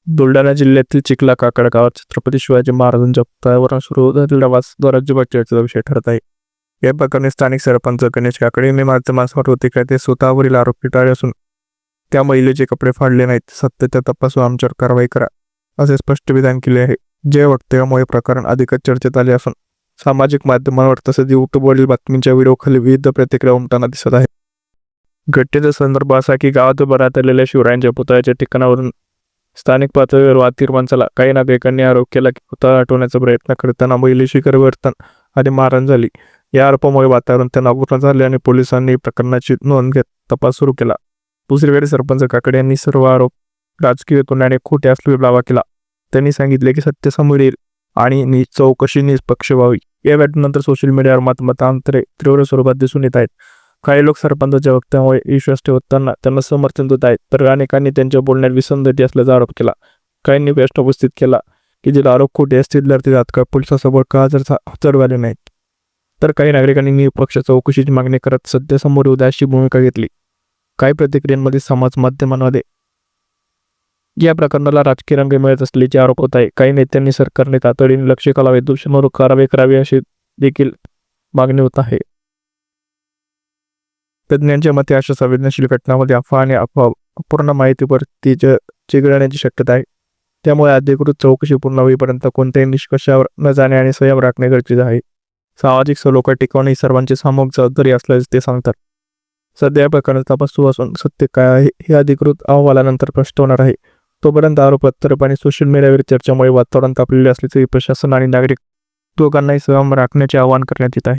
बुलढाणा जिल्ह्यातील चिखला काकड गावात छत्रपती शिवाजी महाराजांच्या पुतळ्यावरून सुरू झालेला वाद राज्यभर चर्चेचा विषय ठरत आहे. या प्रकरणी स्थानिक सरपंच गणेश काकडे यांनी माध्यमांसमोर होते का ते स्वतःवरील आरोप फेटाळले असून त्या महिलेचे कपडे फाडले नाहीत, सत्याच्या तपासून आमच्यावर कारवाई करा असे स्पष्ट विधान केले आहे. जे वक्तव्यामुळे प्रकरण अधिकच चर्चेत आले असून सामाजिक माध्यमांवर तसेच युट्यूबवरील बातमींच्या व्हिडिओखाली विविध प्रतिक्रिया उमटताना दिसत आहे. घटनेचा संदर्भ असा की गावात उभारण्यात आलेल्या शिवरायांच्या पुतळ्याच्या ठिकाणावरून स्थानिक पातळीवर वाद निर्माण झाला. काही नागरिकांनी आरोप केला की पुतळा हटवण्याचा प्रयत्न करताना महिलेशी गैरवर्तन आणि मारहाण झाली. या आरोपामुळे वातावरण तणावपूर्ण झाले आणि पोलिसांनी प्रकरणाची नोंद घेत तपास सुरू केला. दुसरीकडे सरपंच काकडे यांनी सर्व आरोप राजकीय हेतूने खोटे असल्याचा दावा केला. त्यांनी सांगितले की सत्य समोर येईल आणि चौकशी निष्पक्ष व्हावी. या घटनेनंतर सोशल मीडियावर मतांतरे तीव्र स्वरूपात दिसून येत आहेत. काही लोक सरपंचाच्या वक्तव्यामुळे विश्वास ठेवताना त्यांना समर्थन देत आहेत, तर अनेकांनी त्यांच्या बोलण्यात विसंगती असल्याचा आरोप केला. काहींनी प्रश्न उपस्थित केला की जे आरोप खोटे असतील तर ते तात्काळ पोलिसांसमोर का हजर झाले नाहीत, तर काही नागरिकांनी निष्पक्ष चौकशीची मागणी करत सत्य समोर येऊ द्या अशी भूमिका घेतली. काही प्रतिक्रियांमध्ये समाज माध्यमांमध्ये या प्रकरणाला राजकीय रंग मिळत असल्याचे आरोप होत आहे. काही नेत्यांनी सरकारने तातडीने लक्ष घालावे, दोषींवर कारवाई करावी अशी देखील मागणी होत आहे. तज्ज्ञांच्या मते अशा संवेदनशील घटनांमध्ये अफवा आणि अपूर्ण माहितीवर चिघळण्याची शक्यता आहे. त्यामुळे अधिकृत चौकशी पूर्ण होईपर्यंत कोणत्याही निष्कर्षावर न जाणे आणि संयम राखणे गरजेचे आहे. सामाजिक सलोखा टिकवणे ही सर्वांची सामूहिक जबाबदारी असल्याचे ते सांगतात. सध्या या प्रकरणात तपास सुरू असून सत्य काय आहे हे अधिकृत अहवालानंतर स्पष्ट होणार आहे. तोपर्यंत आरोपपत्र आणि सोशल मीडियावर चर्चेमुळे वातावरण तापलेले असल्याचे प्रशासन आणि नागरिक दोघांनाही संयम राखण्याचे आवाहन करण्यात येत आहे.